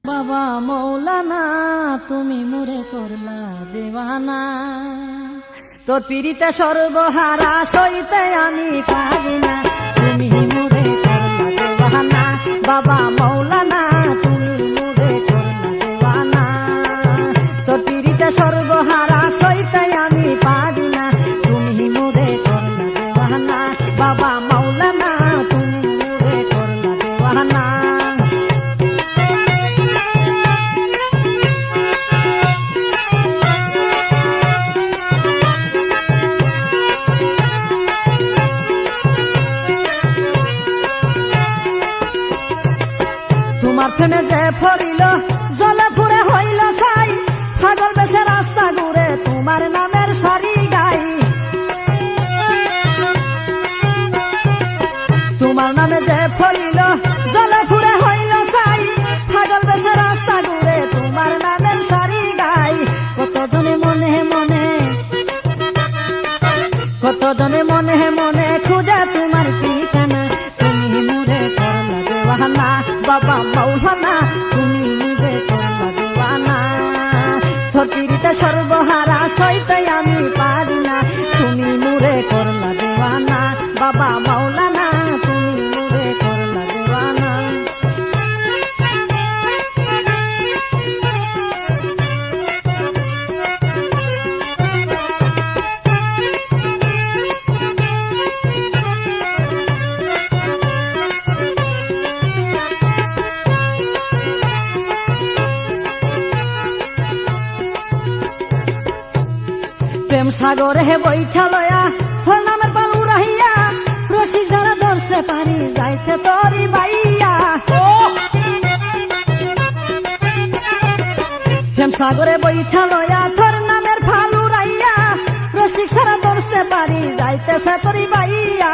বাবা মৌলানা তুমি মুরে করলা দেওয়ানা, তোর পীড়িতে সর্বহারা সইতে আমি পারি না, তুমি মুরে করলা দেওয়ানা। বাবা মৌলানা তুমি মুরে করলা দেওয়ানা, তোর পীড়িতে সর্বহারা সইতে আমি পারি না, তুমি মুরে করলা দেওয়ানা। বাবা মৌলানা তুমি মুরে করলা দেওয়ানা। তোমার প্রেমে যে ফরিল জলে পুরে হইল ছাই, পাগল বেশে রাস্তা ঘুরে তোমার নামের সারি গাই। তোমার নামে যে ফরিল জলে পুরে হইল ছাই, পাগল বেশে রাস্তা ঘুরে তোমার নামের সারি গাই। কতজনে মনে মনে কতজনে মনে মনে খুঁজে তোমার ঠিকানা, তুমি মুরে করলা দেওয়ানা। বাবা মৌলানা তুমি মুরে করলা দেওয়ানা, তোর পীড়িতে সর্বহারা সইতে আমি পারি না, তুমি মুরে করলা দেওয়ানা। বাবা মৌলানা তুমি মুরে করলা দেওয়ানা। প্রেম সাগরে হে বৈঠা লয়া তোর নামের পালু রাহিয়া, রশি যারা ধরছে পারি যাইতে তোরি বাইয়া। প্রেম সাগরে বৈঠা লয়া তোর নামের ফালু রাইয়া, রশি সারা ধরছে পারি যাইতেছে তোরি বাইয়া।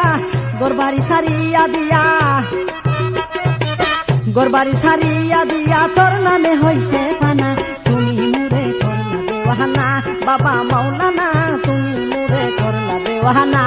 গোরবাড়ি সারিয়া দিয়া গোরবাড়ি সারিয়া দিয়া তোর নামে হইছে পানা, তুমি মুরে করলা দেওয়ানা। বাবা মৌলানা তুমি মুরে করলা দেওয়ানা।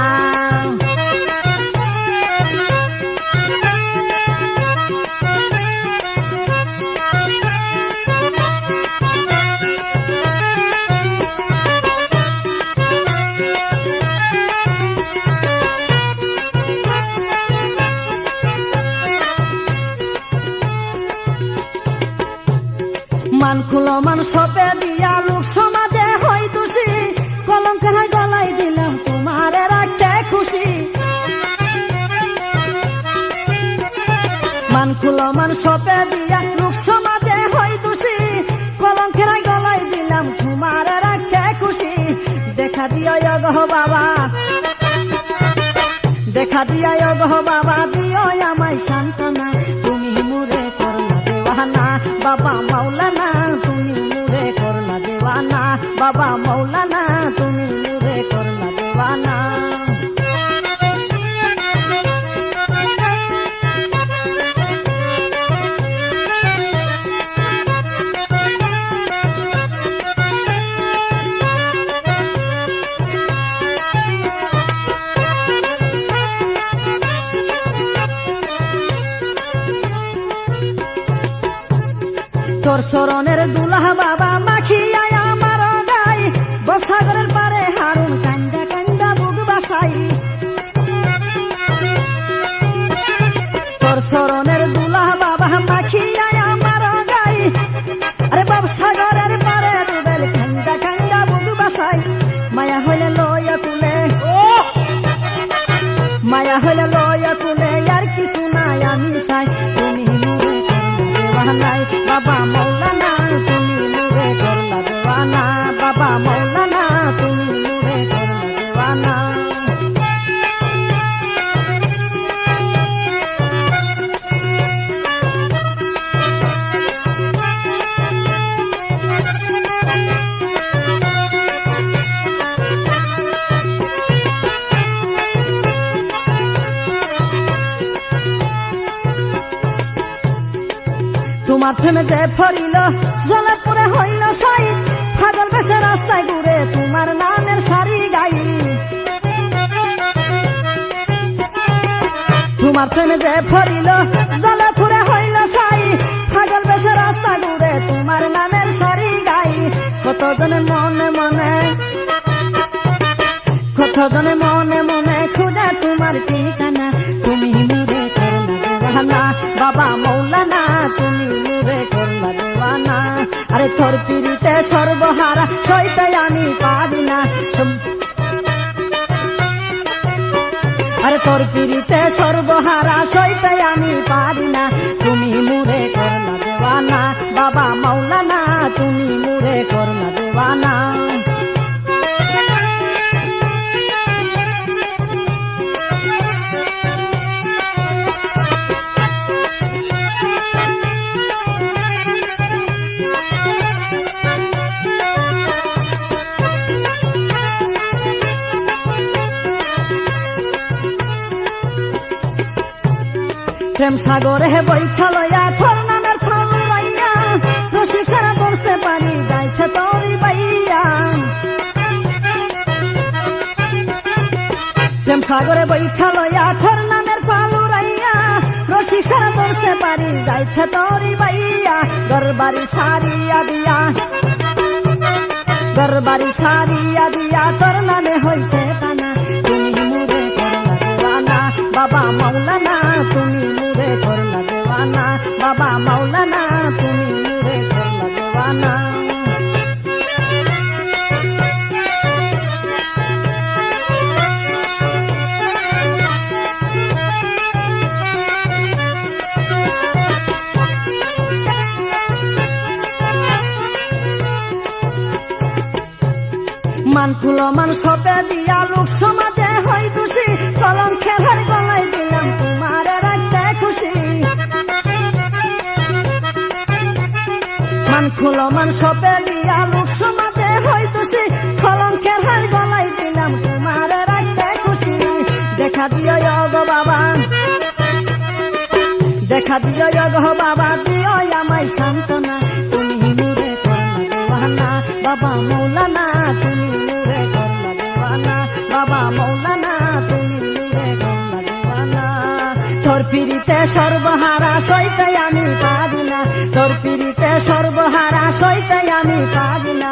মান খুলো মান সপে দিয়া লোক সমাজে হই দোষী, কলঙ্কের গলাই দিলাম তোমার রাখতে খুশি। মান খুলো মান সপে দিয়া লোক সমাজে হই দোষী, কলঙ্কের গলাই দিলাম তোমার রাখতে খুশি। দেখা দিও গো বাবা দেখা দিয়া গো বাবা দিও আমায় সান্ত্বনা, তুমি মুরে করলা দেওয়ানা। বাবা মৌলানা তুমি মুরে করলা দেওয়ানা। বাবা মৌলানা তুমি মুরে করলা দেওয়ানা। তোর চরণের দুলাহ বাবা মাখিয়া আমার গাই, বসাগরের পারে হারুন কান্দা কান্দা বুক বাসাই। তোর চরণের দুলাহ বাবা মাখিয়া আমার গাই, আরে বসাগরের পারে ডুবেল কান্দা কান্দা বুক বাসাই। মায়া হইলে লয়া তুলে মায়া হইলে লয়া তুলে আর কিছু নাই আমি চাই, তুমি মুরে করলা দেওয়ানা। বাবা মৌলানা তুমি মুরে করলা দেওয়ানা। বাবা মৌলানা তুমি মুরে করলা দেওয়ানা। তোমার প্রেমে যে ফরিল জলে পুরে হইল ছাই, পাগল বেশে রাস্তায় ঘুরে তোমার নামের সারি গাই। তোমার প্রেমে যে ফরিল জলে পুরে হইল ছাই, পাগল বেশে রাস্তা ঘুরে কতজনে মনে মনে কতজনে মনে মনে খুঁজে তোমার ঠিকানা তুমি মুরে করলা দেওয়ানা বাবা মৌলানা তুমি মুরে করলা দেওয়ানা আরে তোর পিড়িতে সর্বহারা সইতে আমি পারি না আরে তোর পিড়িতে সর্বহারা সইতে আমি পারি না তুমি মুরে করলা দেওয়ানা বাবা মৌলানা তুমি মুরে করলা দেওয়ানা প্রেম সাগরে বৈঠা লইয়া তোর নামের ফল রাইয়া রসিক সারা করতে পারি যাইছে তোরই বাইয়া প্রেম সাগরে বৈঠা লইয়া তোর নামের ফল রাইয়া রসিক সারা করতে পারি যাইছে তোরই বাইয়া দরবারি সারিয়া দিয়া দরবারি সারিয়া দিয়া তোর নামে হইছে টানা তুমি মুরে করলা দেওয়ানা বাবা মৌলানা তুমি মুরে করলা দেওয়ানা বাবা মৌলানা তুমি মুরে করলা দেওয়ানা মান খুলো মান সপে দিয়া লোক সমাজে হয় দোষী কলঙ্কের হার গলায় দিলাম তোমার রাখতে খুশি মান খুলো মান সপে দিয়া লোক সমাজে হয় দোষী কলঙ্কের হার গলায় দিলাম তোমার রাখতে খুশি দেখা দিও গো বাবা দেখা দিও গো বাবা দিও আমায় সান্ত্বনা তুমি মুরে করলা দেওয়ানা বাবা মৌলানা তুমি মুরে করলা দেওয়ানা বাবা মৌলানা তুমি মুরে করলা দেওয়ানা তোর পিড়িতে সর্বহারা সইতে আমি পারি না তোর পিড়িতে সর্বহারা সইতে আমি পারি না